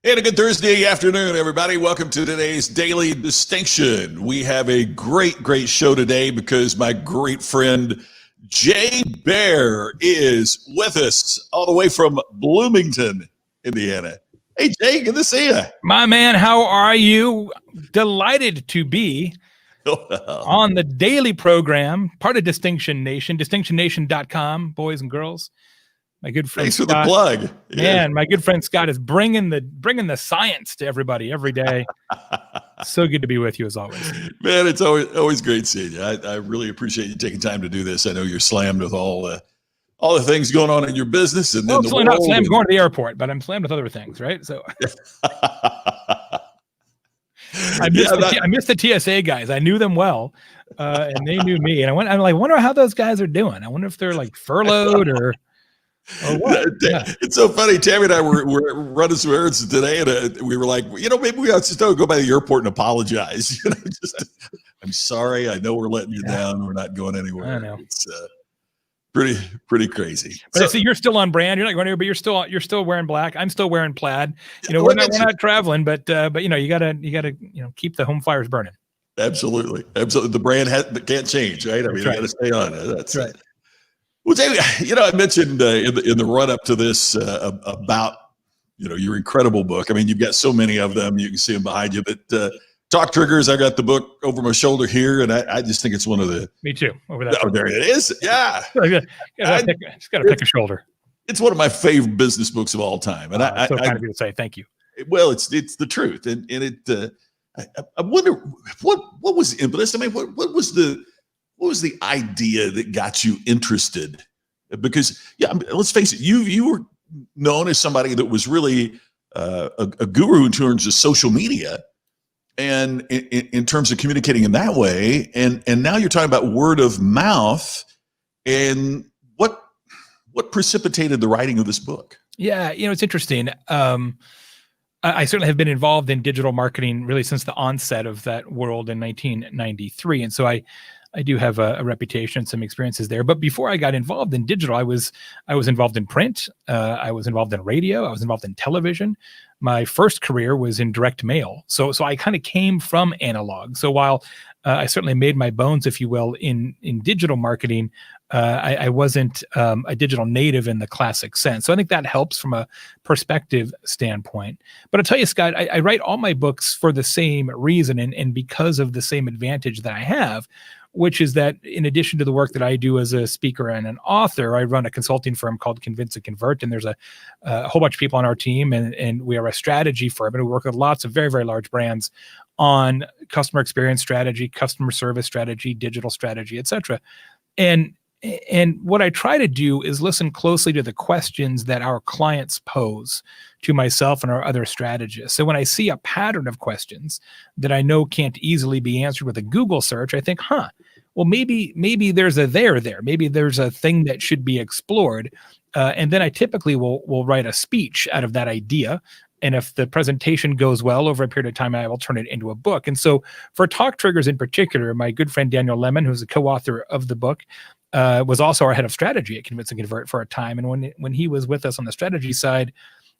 And a good Thursday afternoon, everybody. Welcome to today's Daily Distinction. We have a great show today because my great friend Jay Baer is with us all the way from Bloomington, Indiana. Hey, Jay, good to see you. My man, how are you? Delighted to be on the daily program, part of Distinction Nation, distinctionnation.com, boys and girls. My good friend Thanks for Scott, the plug. Man, my good friend Scott is bringing the science to everybody every day. So good to be with you as always. Man, it's always great seeing you. I really appreciate you taking time to do this. I know you're slammed with all the things going on in your business and well, then the not slammed going to the airport, but I'm slammed with other things, right? So I missed the TSA guys. I knew them well, and they knew me. And I wonder how those guys are doing. I wonder if they're like furloughed or what? Yeah. It's so funny. Tammy and I were running some errands today, and we were like, maybe we ought to still go by the airport and apologize. I'm sorry. I know we're letting you down. We're not going anywhere. I know. It's pretty crazy. But I see you're still on brand. You're not going anywhere, but you're still wearing black. I'm still wearing plaid. We're not traveling, but you gotta keep the home fires burning. Absolutely. The brand can't change, right? I mean, you got to stay on it. That's right. Well, Jamie, I mentioned in the run up to this about your incredible book. I mean, you've got so many of them. You can see them behind you. But Talk Triggers, I got the book over my shoulder here, and I just think it's one of the. Me too. Over that. Oh, there it is. Yeah. Just got to pick a shoulder. It's one of my favorite business books of all time, and so kind of you to say thank you. Well, it's the truth, and it. I wonder what was the impetus. I mean, what was the idea that got you interested? Because let's face it, you were known as somebody that was really a guru in terms of social media and in terms of communicating in that way. And now you're talking about word of mouth. And what precipitated the writing of this book? Yeah, it's interesting. I certainly have been involved in digital marketing really since the onset of that world in 1993. And so I do have a reputation, some experiences there. But before I got involved in digital, I was involved in print. I was involved in radio. I was involved in television. My first career was in direct mail. So I kind of came from analog. So while I certainly made my bones, if you will, in digital marketing, I wasn't a digital native in the classic sense. So I think that helps from a perspective standpoint. But I'll tell you, Scott, I write all my books for the same reason and because of the same advantage that I have, which is that in addition to the work that I do as a speaker and an author, I run a consulting firm called Convince and Convert, and there's a whole bunch of people on our team, and we are a strategy firm, and we work with lots of very, very large brands on customer experience strategy, customer service strategy, digital strategy, et cetera. And what I try to do is listen closely to the questions that our clients pose to myself and our other strategists. So when I see a pattern of questions that I know can't easily be answered with a Google search, I think, well, maybe there's a there. Maybe there's a thing that should be explored. And then I typically will write a speech out of that idea. And if the presentation goes well over a period of time, I will turn it into a book. And so for Talk Triggers in particular, my good friend Daniel Lemon, who's a co-author of the book, was also our head of strategy at Convince and Convert for a time. And when he was with us on the strategy side,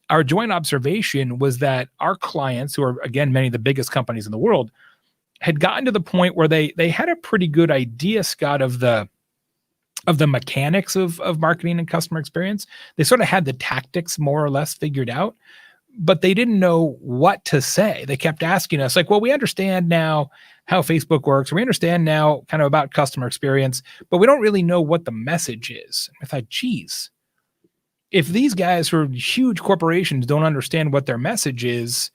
our joint observation was that our clients, who are, again, many of the biggest companies in the world, had gotten to the point where they had a pretty good idea, Scott, of the mechanics of marketing and customer experience. They sort of had the tactics more or less figured out, but they didn't know what to say. They kept asking us, like, well, we understand now how Facebook works. We understand now kind of about customer experience, but we don't really know what the message is. I thought, geez, if these guys who are huge corporations don't understand what their message is,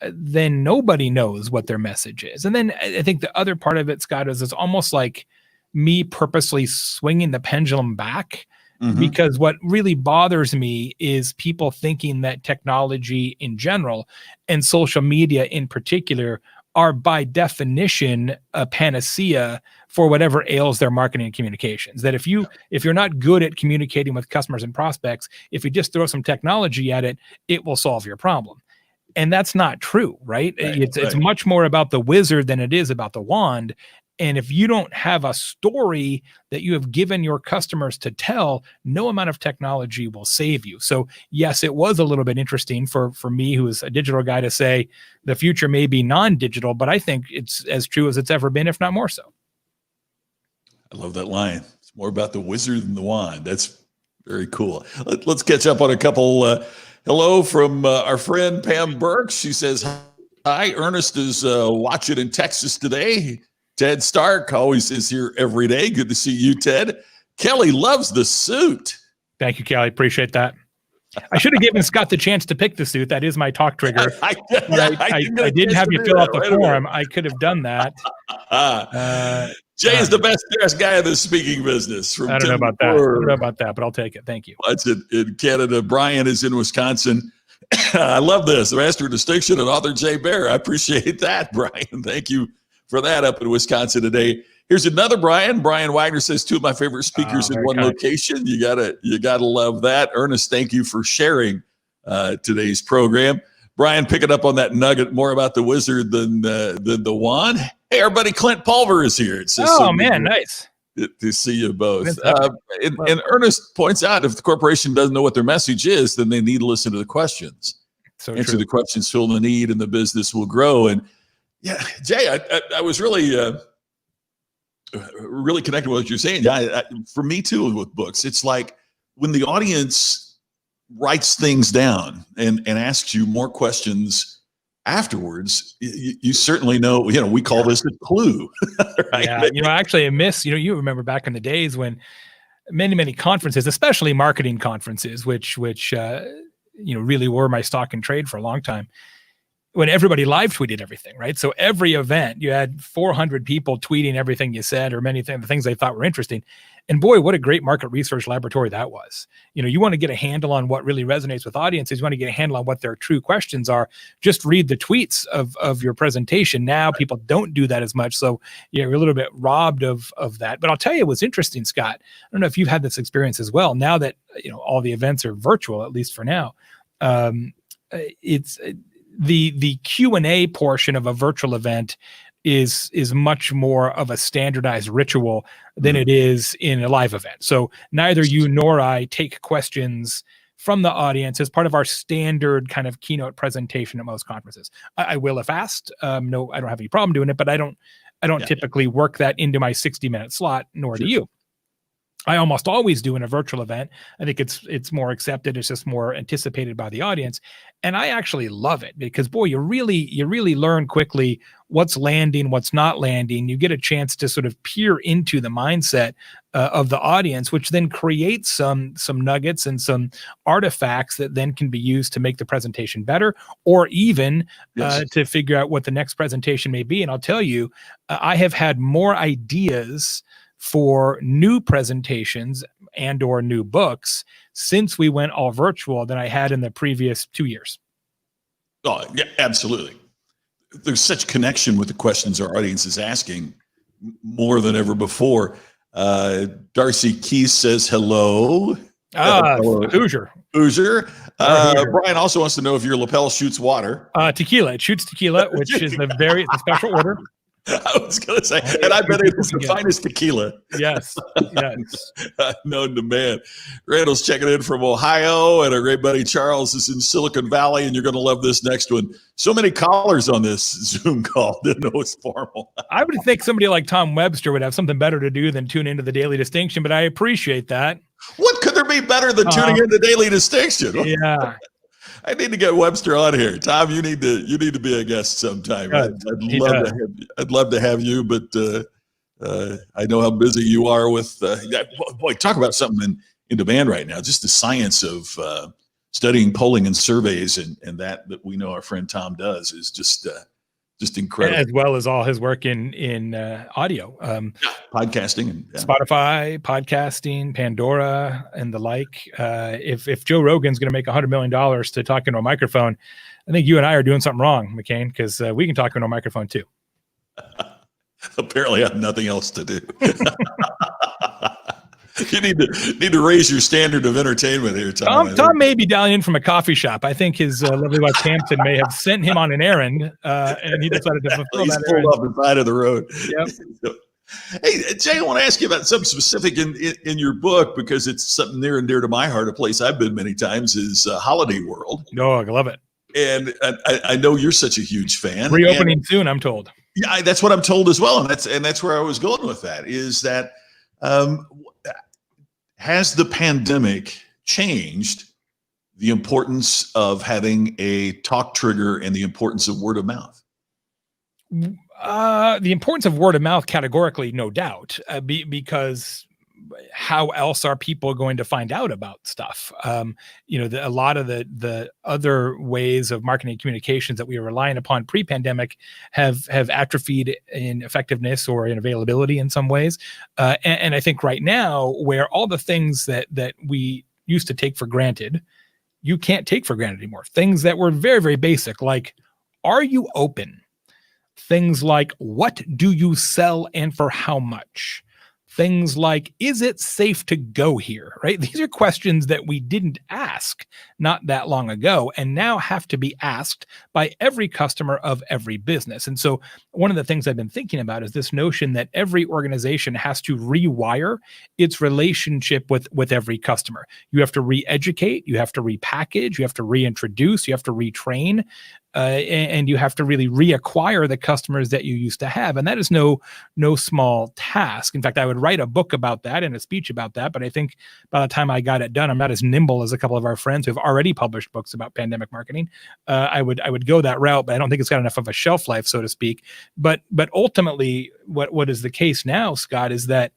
then nobody knows what their message is. And then I think the other part of it, Scott, is it's almost like me purposely swinging the pendulum back. Mm-hmm. Because what really bothers me is people thinking that technology in general and social media in particular are by definition a panacea for whatever ails their marketing and communications. That if you're not good at communicating with customers and prospects, if you just throw some technology at it, it will solve your problem. And that's not true, right? It's much more about the wizard than it is about the wand. And if you don't have a story that you have given your customers to tell, no amount of technology will save you. So yes, it was a little bit interesting for me, who is a digital guy, to say the future may be non-digital, but I think it's as true as it's ever been, if not more so. I love that line. It's more about the wizard than the wand. That's very cool. Let's catch up on a couple. Hello from our friend Pam Burke. She says, hi, Ernest is watching in Texas today. Ted Stark always is here every day. Good to see you, Ted. Kelly loves the suit. Thank you, Kelly. Appreciate that. I should have given Scott the chance to pick the suit. That is my talk trigger. I didn't have you fill out the form. I could have done that. Jay is the best dressed guy in the speaking business. I don't know about that. I don't know about that, but I'll take it. Thank you. That's in Canada. Brian is in Wisconsin. I love this. The Master of Distinction and author Jay Baer. I appreciate that, Brian. Thank you for that up in Wisconsin today. Here's another Brian. Brian Wagner says, two of my favorite speakers in one location. You gotta love that. Ernest, thank you for sharing today's program. Brian, picking up on that nugget, more about the wizard than the wand. Hey, everybody, Clint Pulver is here. It's just nice to see you both. And Ernest points out, if the corporation doesn't know what their message is, then they need to listen to the questions. So answer the questions, fill the need, and the business will grow. And yeah, Jay, I was really connected with what you're saying. For me too, with books, it's like when the audience writes things down and asks you more questions afterwards, you certainly know, we call this a clue. Right? Yeah, actually I miss, you remember back in the days when many conferences, especially marketing conferences, which really were my stock in trade for a long time, when everybody live tweeted everything, right? So every event, you had 400 people tweeting everything you said, or the things they thought were interesting. And boy, what a great market research laboratory that was. You want to get a handle on what really resonates with audiences. You want to get a handle on what their true questions are. Just read the tweets of your presentation. Now people don't do that as much. So you're a little bit robbed of that. But I'll tell you what's interesting, Scott. I don't know if you've had this experience as well. Now that, all the events are virtual, at least for now, it's the Q&A portion of a virtual event is much more of a standardized ritual than it is in a live event. So neither you nor I take questions from the audience as part of our standard kind of keynote presentation at most conferences. I will if asked. No, I don't have any problem doing it, but I don't typically work that into my 60-minute slot, nor do you. I almost always do in a virtual event. I think it's more accepted. It's just more anticipated by the audience. And I actually love it because, boy, you really learn quickly what's landing, what's not landing. You get a chance to sort of peer into the mindset of the audience, which then creates some nuggets and some artifacts that then can be used to make the presentation better, or even to figure out what the next presentation may be. And I'll tell you, I have had more ideas for new presentations and or new books since we went all virtual than I had in the previous 2 years. Oh, yeah, absolutely. There's such connection with the questions our audience is asking more than ever before. Darcy Keys says hello. Hoosier. Brian also wants to know if your lapel shoots water. Tequila. It shoots tequila, which is a special order. I was going to say, and I bet it's the finest tequila. Yes. Known to man. Randall's checking in from Ohio, and our great buddy Charles is in Silicon Valley, and you're going to love this next one. So many callers on this Zoom call. Didn't know it's formal. I would think somebody like Tom Webster would have something better to do than tune into the Daily Distinction, but I appreciate that. What could there be better than tuning into Daily Distinction? Yeah. I need to get Webster on here. Tom, you need to be a guest sometime. I'd love to have you, but I know how busy you are with. Boy, talk about something in demand right now. Just the science of studying polling and surveys, and that we know our friend Tom does is just incredible. As well as all his work in audio, podcasting, and Spotify, podcasting, Pandora, and the like. If Joe Rogan's going to make $100 million to talk into a microphone, I think you and I are doing something wrong, McCain, because we can talk into a microphone too. Apparently, I have nothing else to do. You need to raise your standard of entertainment here, Tom. Tom may be dialing in from a coffee shop. I think his lovely wife Hampton may have sent him on an errand, and he decided to fulfill He's that pulled errand. off the side of the road. Yep. Hey, Jay, I want to ask you about something specific in your book, because it's something near and dear to my heart. A place I've been many times is Holiday World. No, I love it. And I know you're such a huge fan. Reopening soon, I'm told. Yeah, that's what I'm told as well. And that's where I was going with that, is that has the pandemic changed the importance of having a talk trigger and the importance of word of mouth? The importance of word of mouth, categorically, no doubt, because how else are people going to find out about stuff? A lot of the other ways of marketing and communications that we were relying upon pre-pandemic have atrophied in effectiveness or in availability in some ways. And I think right now, where all the things that we used to take for granted, you can't take for granted anymore. Things that were very, very basic, like, are you open? Things like, what do you sell and for how much? Things like, is it safe to go here, right? These are questions that we didn't ask not that long ago and now have to be asked by every customer of every business. And so one of the things I've been thinking about is this notion that every organization has to rewire its relationship with every customer. You have to re-educate, you have to repackage, you have to reintroduce, you have to retrain, and you have to really reacquire the customers that you used to have. And that is no small task. In fact, I would write a book about that and a speech about that. But I think by the time I got it done, I'm not as nimble as a couple of our friends who have already published books about pandemic marketing. I would go that route, but I don't think it's got enough of a shelf life, so to speak. But ultimately, what is the case now, Scott, is that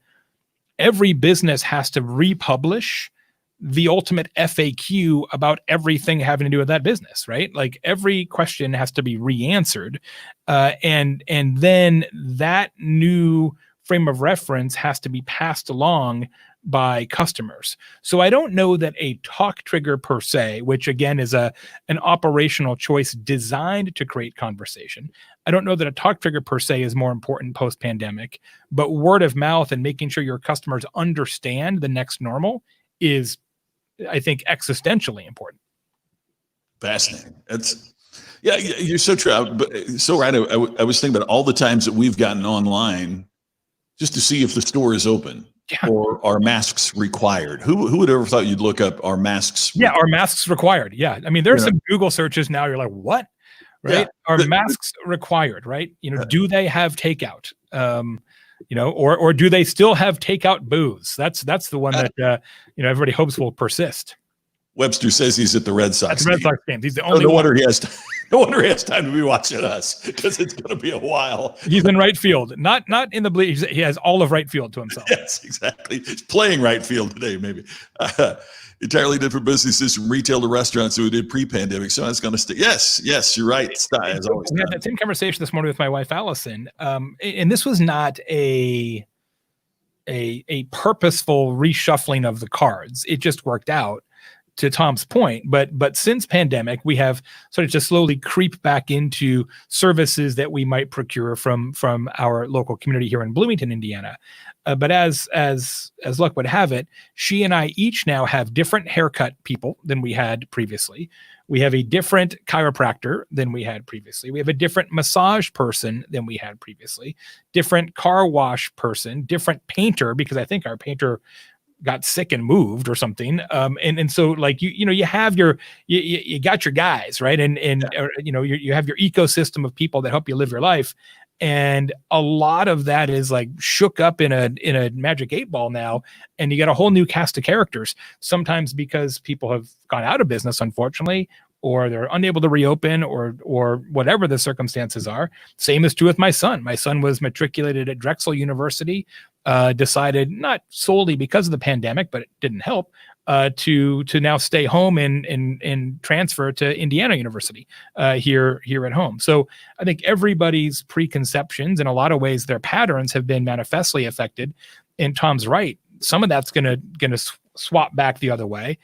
every business has to republish the ultimate FAQ about everything having to do with that business, right? Like, every question has to be re-answered. And then that new frame of reference has to be passed along by customers. So I don't know that a talk trigger per se, which again is an operational choice designed to create conversation. I don't know that a talk trigger per se is more important post-pandemic, but word of mouth and making sure your customers understand the next normal is, I think, existentially important. Fascinating. Yeah, you're so true. But so right. I was thinking about all the times that we've gotten online just to see if the store is open. Yeah. Or are masks required? Who would ever thought you'd look up, are masks required? Yeah, are masks required? Yeah. I mean, there's some Google searches now. You're like, what? Right? Yeah. Are masks required? Right? Do they have takeout? Or do they still have takeout booze? That's the one that everybody hopes will persist. Webster says he's at the Red Sox. At the Red Sox games. He's the only one. No wonder he has time to be watching us, because it's going to be a while. He's in right field, not in the bleachers. He has all of right field to himself. Yes, exactly. He's playing right field today, maybe. Entirely different businesses from retail to restaurants that we did pre-pandemic. So it's going to stay. Yes, you're right. We had that same conversation this morning with my wife, Allison. And this was not a purposeful reshuffling of the cards. It just worked out, to Tom's point. But since pandemic, we have sort of just slowly creep back into services that we might procure from our local community here in Bloomington, Indiana. But as luck would have it, she and I each now have different haircut people than we had previously. We have a different chiropractor than we had previously. We have a different massage person than we had previously, different car wash person, different painter, because I think our painter got sick and moved or something. And so, like, you have you got your guys, right? And you have your ecosystem of people that help you live your life. And a lot of that is like shook up in a magic 8-ball now. And you got a whole new cast of characters, sometimes because people have gone out of business, unfortunately, or they're unable to reopen, or whatever the circumstances are. Same is true with my son. My son was matriculated at Drexel University, decided, not solely because of the pandemic, but it didn't help, to now stay home and transfer to Indiana University here at home. So I think everybody's preconceptions, in a lot of ways, their patterns have been manifestly affected. And Tom's right. Some of that's gonna swap back the other way,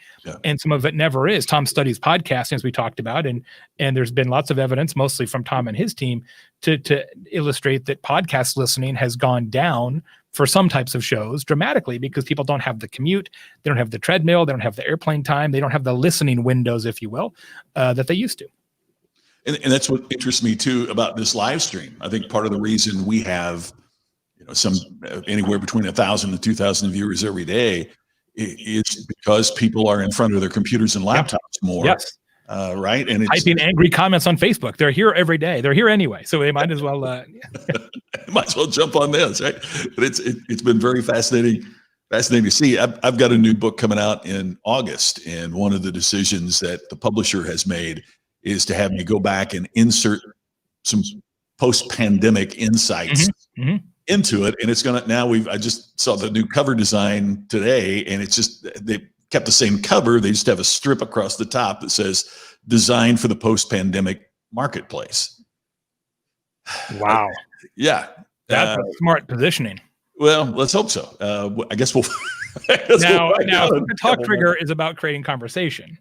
and some of it never is. Tom studies podcasting, as we talked about, and there's been lots of evidence, mostly from Tom and his team, to illustrate that podcast listening has gone down for some types of shows dramatically, because people don't have the commute, they don't have the treadmill, they don't have the airplane time, they don't have the listening windows, if you will, that they used to. And that's what interests me too about this live stream. I think part of the reason we have some anywhere between 1,000 and 2,000 viewers every day, is because people are in front of their computers and laptops more. Yes. Right. And it's typing angry comments on Facebook. They're here every day. They're here anyway. So they might as well, might as well jump on this. Right. But it's been very fascinating to see. I've got a new book coming out in August. And one of the decisions that the publisher has made is to have me go back and insert some post-pandemic insights into it. And it's going to, I just saw the new cover design today, and it's just, they kept the same cover. They just have a strip across the top that says "Designed for the Post-Pandemic Marketplace." Wow. Yeah. That's a smart positioning. Well, let's hope so. I guess we'll. Now, the talk trigger is about creating conversation.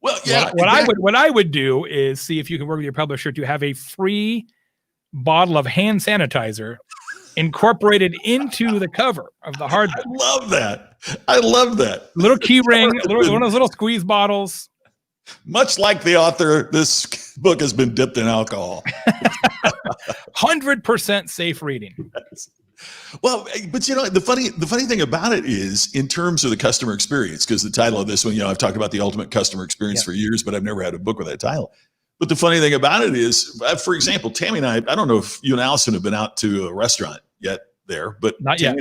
Well, yeah. What I would do is see if you can work with your publisher to have a free bottle of hand sanitizer incorporated into the cover of the hardback. I love that. Little key ring, one of those little squeeze bottles. Much like the author, this book has been dipped in alcohol. 100% safe reading. Well, but the funny thing about it is, in terms of the customer experience, because the title of this one, I've talked about the ultimate customer experience for years, but I've never had a book with that title. But the funny thing about it is, for example, Tammy and I don't know if you and Allison have been out to a restaurant yet there, but not yet.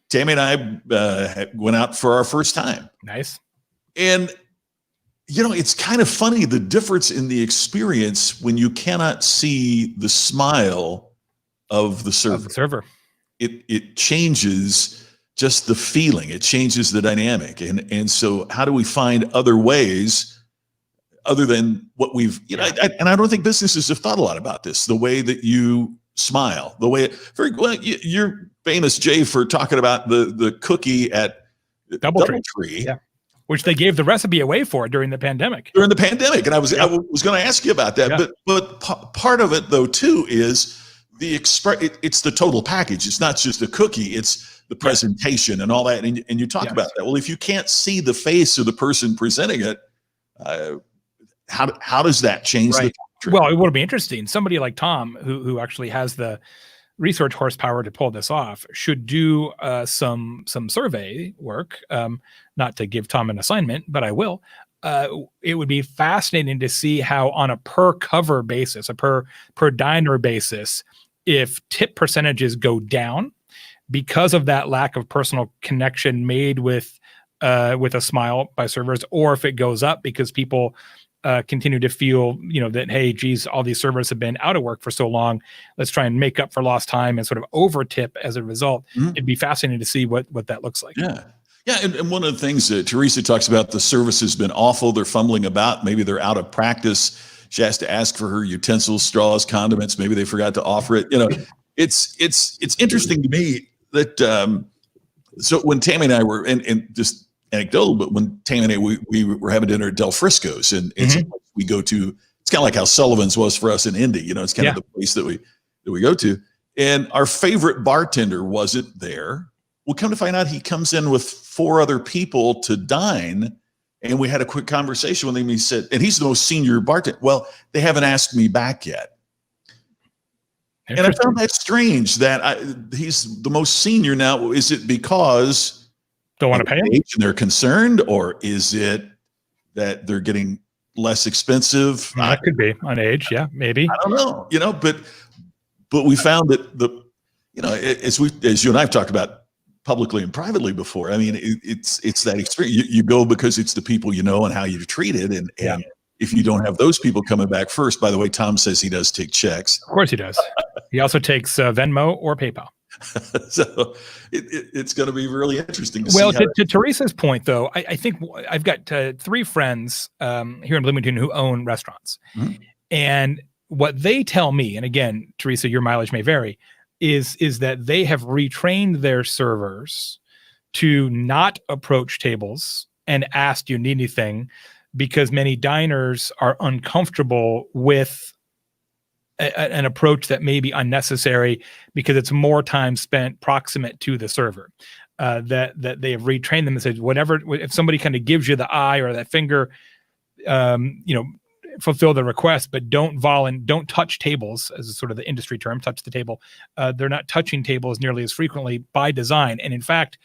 Tammy and I went out for our first time. Nice. And, it's kind of funny, the difference in the experience when you cannot see the smile of the server. It changes just the feeling. It changes the dynamic. And so how do we find other ways other than what we've, I don't think businesses have thought a lot about this, the way that you smile, the way you're famous, Jay, for talking about the cookie at Doubletree. Yeah. Which they gave the recipe away for during the pandemic. And I was going to ask you about that, but part of it though too is it's the total package. It's not just a cookie, it's the presentation and all that. And you talk about that. Well, if you can't see the face of the person presenting it, how does that change the trip? Well, it would be interesting. Somebody like Tom, who actually has the research horsepower to pull this off, should do some survey work. Not to give Tom an assignment, but I will. It would be fascinating to see how, on a per cover basis, a per diner basis, if tip percentages go down because of that lack of personal connection made with a smile by servers, or if it goes up because people continue to feel, that, hey, geez, all these servers have been out of work for so long. Let's try and make up for lost time and sort of over tip as a result. It'd be fascinating to see what that looks like. Yeah. Yeah. And one of the things that Teresa talks about, the service has been awful. They're fumbling about. Maybe they're out of practice. She has to ask for her utensils, straws, condiments. Maybe they forgot to offer it. It's interesting to me that, so when Tammy and I were, and just anecdotal, but when Tammy and I, we were having dinner at Del Frisco's, and we go to, it's kind of like how Sullivan's was for us in Indy, it's kind of the place that we go to. And our favorite bartender wasn't there. Well, come to find out, he comes in with 4 other people to dine. And we had a quick conversation with him. He said, and he's the most senior bartender. Well, they haven't asked me back yet. And I found that strange that he's the most senior now. Is it because don't want to pay him and they're concerned, or is it that they're getting less expensive? That could be on age. Yeah, maybe. I don't know, but we found that as you and I've talked about publicly and privately before. I mean, it's that experience. You go because it's the people and how you're treated. And if you don't have those people coming back first, by the way, Tom says he does take checks. Of course he does. He also takes Venmo or PayPal. So it's going to be really interesting to see. Well, to Teresa's point, though, I think I've got 3 friends here in Bloomington who own restaurants. And what they tell me, and again, Teresa, your mileage may vary, is that they have retrained their servers to not approach tables and ask, do you need anything? Because many diners are uncomfortable with an approach that may be unnecessary because it's more time spent proximate to the server. That they have retrained them and said, whatever, if somebody kind of gives you the eye or that finger, fulfill the request, but don't touch tables, as is sort of the industry term, touch the table. They're not touching tables nearly as frequently by design. And in fact,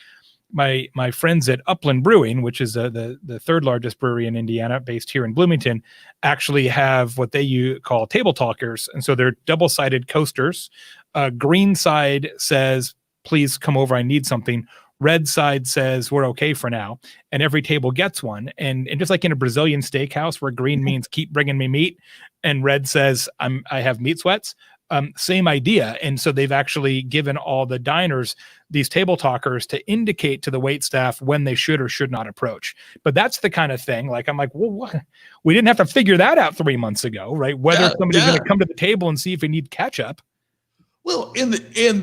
my friends at Upland Brewing, which is the third largest brewery in Indiana, based here in Bloomington, actually have what they call table talkers. And so they're double-sided coasters. Green side says, please come over, I need something. Red side says, we're okay for now. And every table gets one. And just like in a Brazilian steakhouse where green means keep bringing me meat, and red says I have meat sweats, same idea. And so they've actually given all the diners these table talkers to indicate to the wait staff when they should or should not approach. But that's the kind of thing, like, I'm like, well, what? We didn't have to figure that out 3 months ago, right? Whether somebody's going to come to the table and see if we need ketchup. Well, and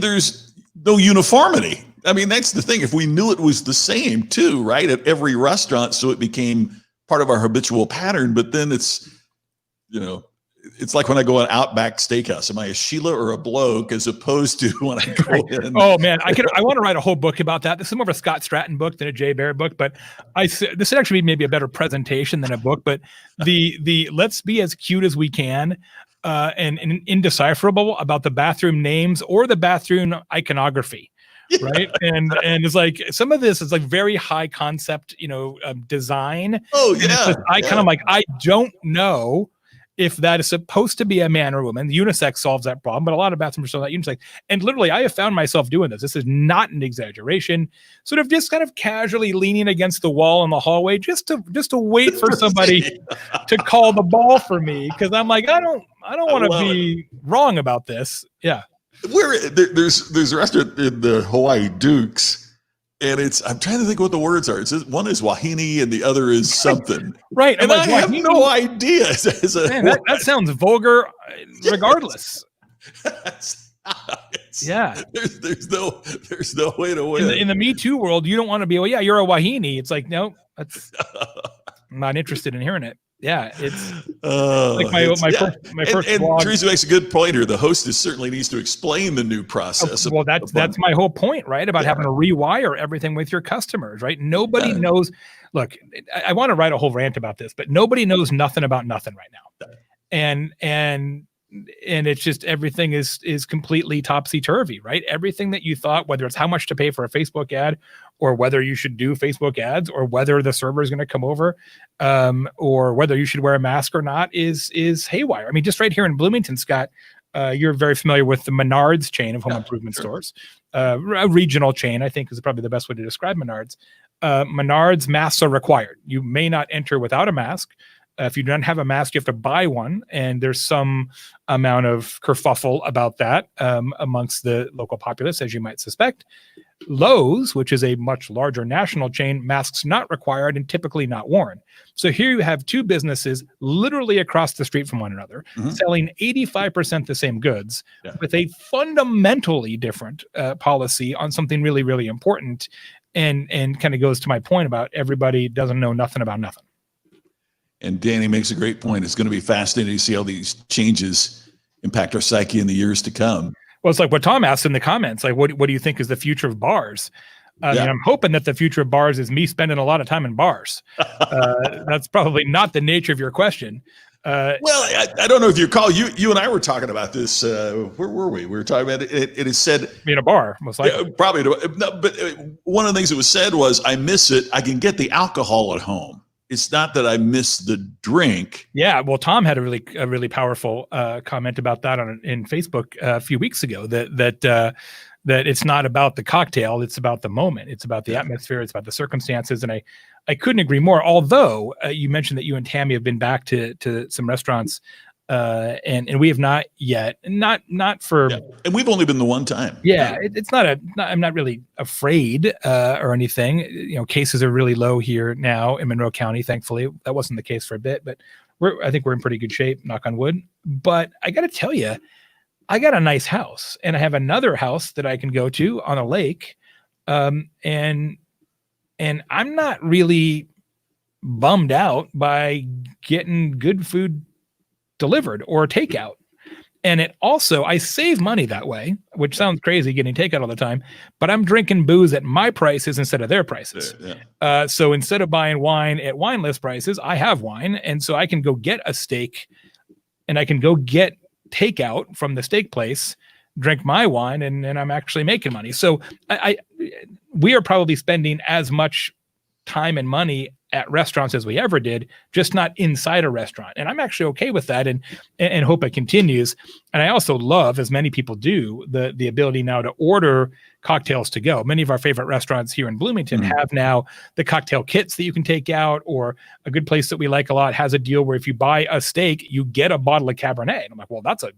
there's no uniformity. I mean, that's the thing. If we knew it was the same too, right, at every restaurant, so it became part of our habitual pattern. But then it's like when I go on Outback Steakhouse, am I a Sheila or a bloke as opposed to when I go in? Oh man, I want to write a whole book about that. This is more of a Scott Stratton book than a Jay Baer book, but this would actually be maybe a better presentation than a book. But the let's be as cute as we can. And indecipherable about the bathroom names or the bathroom iconography. Yeah. Right. And it's like some of this is like very high concept, design. Oh, yeah. Kind of like, I don't know if that is supposed to be a man or a woman. Unisex solves that problem, but a lot of bathrooms are still not unisex. And literally, I have found myself doing this. This is not an exaggeration. Sort of just kind of casually leaning against the wall in the hallway, just to wait for somebody to call the ball for me, because I'm like, I don't want to be wrong about this. Yeah. There's a restaurant in the Hawaii Dukes, and I'm trying to think what the words are. One is wahine and the other is something. Right. And I have no idea. Man, that sounds vulgar regardless. Yeah. There's no way to win. In the Me Too world, you don't want to be, well, yeah, you're a wahine. It's like, no, I'm not interested in hearing it. Yeah, it's like my first blog. Teresa makes a good point here. The hostess certainly needs to explain the new process. Well, that's my whole point, right? About having to rewire everything with your customers, right? Nobody knows. Look, I want to write a whole rant about this, but nobody knows nothing about nothing right now, and it's just everything is completely topsy-turvy, right? Everything that you thought, whether it's how much to pay for a Facebook ad, or whether you should do Facebook ads, or whether the server is going to come over, or whether you should wear a mask or not, is haywire. I mean, just right here in Bloomington, Scott, you're very familiar with the Menards chain of home improvement stores, a regional chain, I think is probably the best way to describe Menards. Menards masks are required. You may not enter without a mask. If you don't have a mask, you have to buy one, and there's some amount of kerfuffle about that amongst the local populace, as you might suspect. Lowe's, which is a much larger national chain, masks not required and typically not worn. So here you have two businesses literally across the street from one another, selling 85% the same goods, with a fundamentally different policy on something really, really important, and kind of goes to my point about everybody doesn't know nothing about nothing. And Danny makes a great point. It's going to be fascinating to see how these changes impact our psyche in the years to come. Well, it's like what Tom asked in the comments, like, what do you think is the future of bars? And I'm hoping that the future of bars is me spending a lot of time in bars. That's probably not the nature of your question. Well, I don't know if you recall, you and I were talking about this. Where were we? We were talking about it. It is said in a bar, most likely. Yeah, probably. No, but one of the things that was said was, I miss it. I can get the alcohol at home. It's not that I miss the drink. Yeah, well, Tom had a really powerful comment about that in Facebook a few weeks ago. That it's not about the cocktail; it's about the moment. It's about the atmosphere. It's about the circumstances. And I couldn't agree more. Although you mentioned that you and Tammy have been back to some restaurants, and we have not yet. Not for. Yeah. And we've only been the one time. Yeah, it's not I'm not really afraid or anything. Cases are really low here now in Monroe County. Thankfully, that wasn't the case for a bit, but I think we're in pretty good shape. Knock on wood. But I got to tell you, I got a nice house, and I have another house that I can go to on a lake, and I'm not really bummed out by getting good food delivered or takeout. And it also, I save money that way, which sounds crazy getting takeout all the time, but I'm drinking booze at my prices instead of their prices. Yeah. So instead of buying wine at wine list prices, I have wine. And so I can go get a steak and I can go get takeout from the steak place, drink my wine, and I'm actually making money. So we are probably spending as much time and money at restaurants as we ever did, just not inside a restaurant. And I'm actually okay with that and hope it continues. And I also love, as many people do, the ability now to order cocktails to go. Many of our favorite restaurants here in Bloomington have now the cocktail kits that you can take out, or a good place that we like a lot has a deal where if you buy a steak, you get a bottle of Cabernet. And I'm like, well, that's a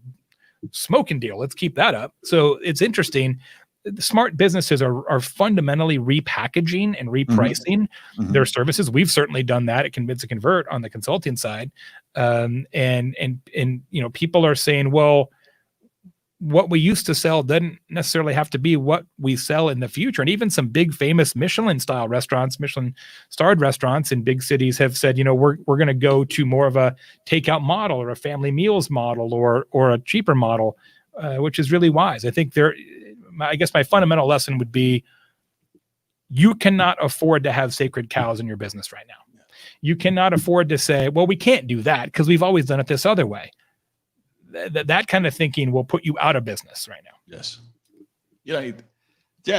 smoking deal. Let's keep that up. So it's interesting. The smart businesses are fundamentally repackaging and repricing their services. We've certainly done that at Convince and Convert on the consulting side. And people are saying, well, what we used to sell doesn't necessarily have to be what we sell in the future. And even some big famous Michelin style restaurants, Michelin starred restaurants in big cities have said, we're going to go to more of a takeout model or a family meals model or a cheaper model, which is really wise. I think I guess my fundamental lesson would be you cannot afford to have sacred cows in your business right now. You cannot afford to say, well, we can't do that because we've always done it this other way. That kind of thinking will put you out of business right now. Yes. I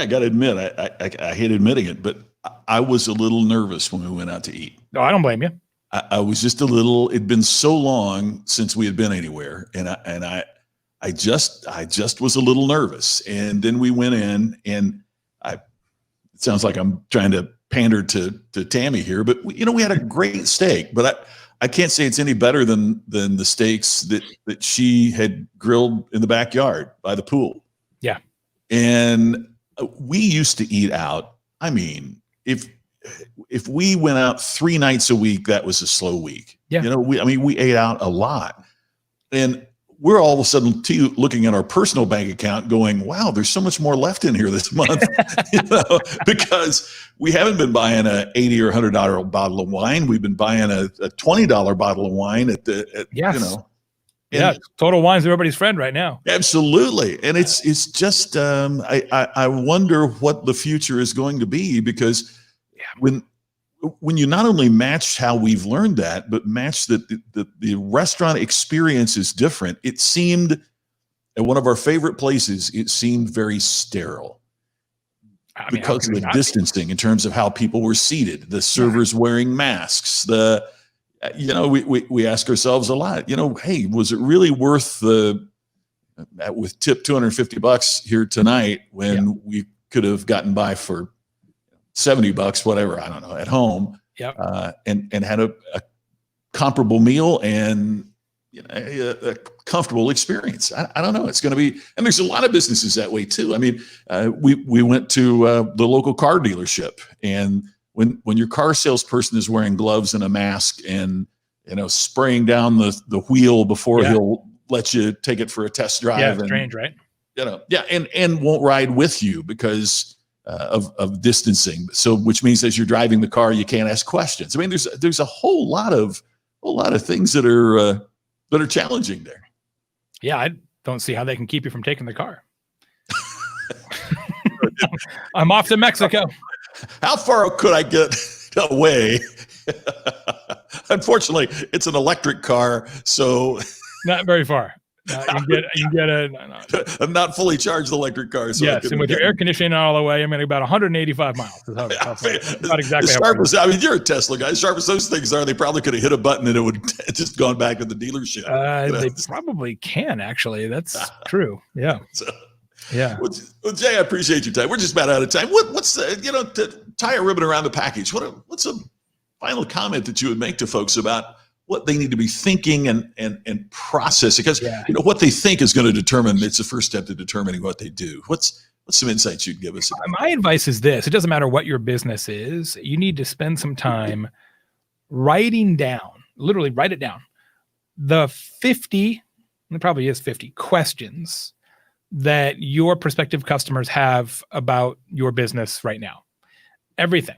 got to admit, I hate admitting it, but I was a little nervous when we went out to eat. No, I don't blame you. I was just a little, it'd been so long since we had been anywhere. And I just was a little nervous. And then we went in and it sounds like I'm trying to pander to Tammy here, but we had a great steak, but I can't say it's any better than the steaks that she had grilled in the backyard by the pool. Yeah. And we used to eat out. I mean, if we went out 3 nights a week, that was a slow week. Yeah. We ate out a lot. And we're all of a sudden looking at our personal bank account going, wow, there's so much more left in here this month, because we haven't been buying a $80 or $100 bottle of wine. We've been buying a $20 bottle of wine yes. Total Wine's everybody's friend right now. Absolutely. And it's just, I wonder what the future is going to be, because when you not only match how we've learned that, but match that the restaurant experience is different. It seemed at one of our favorite places, it seemed very sterile because of the distancing in terms of how people were seated, the servers wearing masks, we ask ourselves a lot, hey, was it really worth with tip $250 here tonight when we could have gotten by for $70, whatever, I don't know, at home, and had a comparable meal and a comfortable experience. I don't know. It's going to be, and there's a lot of businesses that way too. I mean, we went to the local car dealership, and when your car salesperson is wearing gloves and a mask and spraying down the wheel before he'll let you take it for a test drive. Yeah, strange, right? And won't ride with you because of distancing. So, which means as you're driving the car, you can't ask questions. I mean, there's a whole lot of things that are challenging there. Yeah, I don't see how they can keep you from taking the car. I'm off to Mexico. How far could I get away? Unfortunately, it's an electric car, so not very far. You can get a not fully charged electric car. So yes, and with your air conditioning all the way, I'm at about 185 miles. Not exactly. You're a Tesla guy. As sharp as those things are, they probably could have hit a button and it would just gone back to the dealership. They probably can, actually. That's true. Yeah. Yeah. Well, Jay, I appreciate your time. We're just about out of time. What's to tie a ribbon around the package? What's a final comment that you would make to folks about what they need to be thinking and processing? Because what they think is going to determine, it's the first step to determining what they do. What's some insights you'd give us? My advice is this: it doesn't matter what your business is. You need to spend some time writing down, literally write it down, the 50, and it probably is 50 questions that your prospective customers have about your business right now. Everything.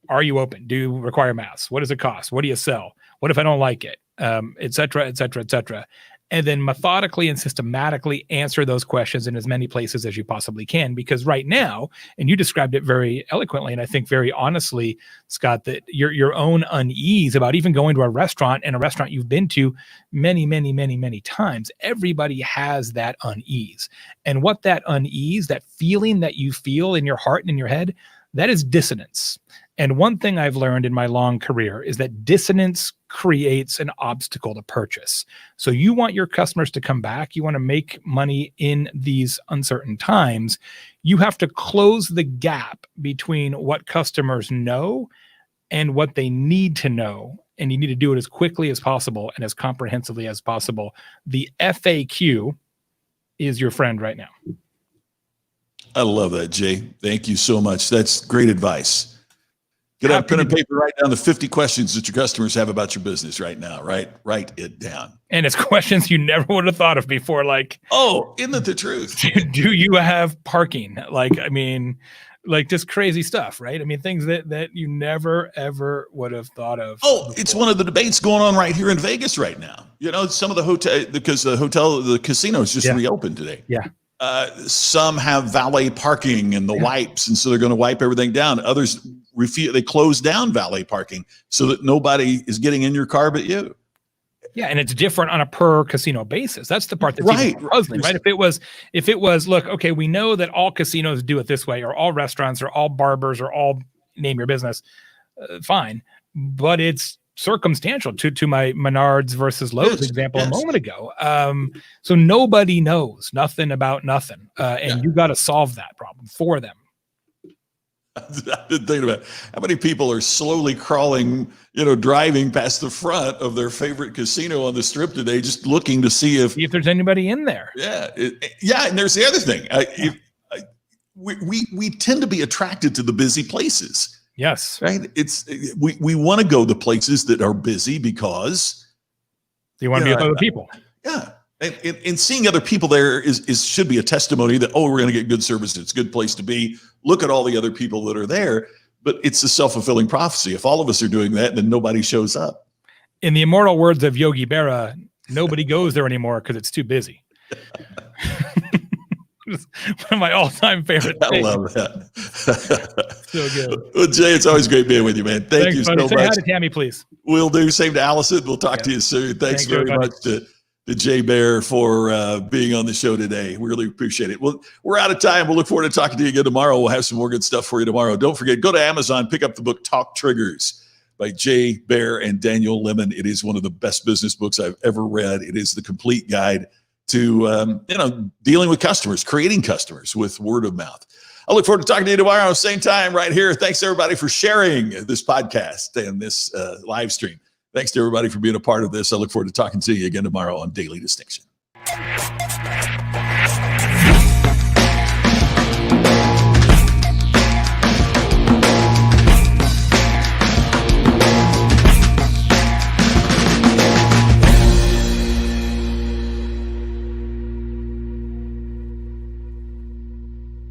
Are you open? Do you require masks? What does it cost? What do you sell? What if I don't like it? Et cetera, et cetera, et cetera. and then methodically and systematically answer those questions in as many places as you possibly can. Because right now, and you described it very eloquently, and I think very honestly, Scott, that your own unease about even going to a restaurant, and a restaurant you've been to many, many, many, many times, everybody has that unease. And what that unease, that feeling that you feel in your heart and in your head, that is dissonance. And one thing I've learned in my long career is that dissonance creates an obstacle to purchase. So you want your customers to come back. You want to make money in these uncertain times. You have to close the gap between what customers know and what they need to know. And you need to do it as quickly as possible and as comprehensively as possible. The FAQ is your friend right now. I love that, Jay. Thank you so much. That's great advice. Get out pen and paper, write down the 50 questions that your customers have about your business right now, right? Write it down. And it's questions you never would have thought of before. Like, oh, isn't it the truth? Do you have parking? Like, I mean, like just crazy stuff, right? I mean, things that you never, ever would have thought of. Oh, before. It's one of the debates going on right here in Vegas right now. You know, some of the hotel, because the casino is just reopened today. Yeah. Some have valet parking and the wipes, and so they're going to wipe everything down. Others refuse; they close down valet parking so that nobody is getting in your car but you. Yeah, and it's different on a per casino basis. That's the part that's even puzzling, right? If it was, look, okay, we know that all casinos do it this way, or all restaurants, or all barbers, or all name your business, fine, but it's circumstantial to my Menards versus Lowe's example a moment ago. So nobody knows nothing about nothing. And you got to solve that problem for them. I've been thinking about how many people are slowly crawling, driving past the front of their favorite casino on the strip today, just looking to see if there's anybody in there. Yeah. And there's the other thing. We tend to be attracted to the busy places. Yes. Right. We want to go to places that are busy because you want to be with other people. Yeah. And seeing other people there should be a testimony that, we're going to get good service. It's a good place to be. Look at all the other people that are there. But it's a self-fulfilling prophecy. If all of us are doing that, then nobody shows up. In the immortal words of Yogi Berra, nobody goes there anymore because it's too busy. One of my all-time favorite things. I love that. So good. Well, Jay, it's always great being with you, man. Thanks, you buddy. so Say much. Hi to Tammy, please. Will do. Same to Allison. We'll talk to you soon. Thanks very much to Jay Baer for being on the show today. We really appreciate it. Well, we're out of time. We'll look forward to talking to you again tomorrow. We'll have some more good stuff for you tomorrow. Don't forget, go to Amazon, pick up the book Talk Triggers by Jay Baer and Daniel Lemon. It is one of the best business books I've ever read. It is the complete guide to dealing with customers, creating customers with word of mouth. I look forward to talking to you tomorrow, same time right here. Thanks everybody for sharing this podcast and this live stream. Thanks to everybody for being a part of this. I look forward to talking to you again tomorrow on Daily Distinction.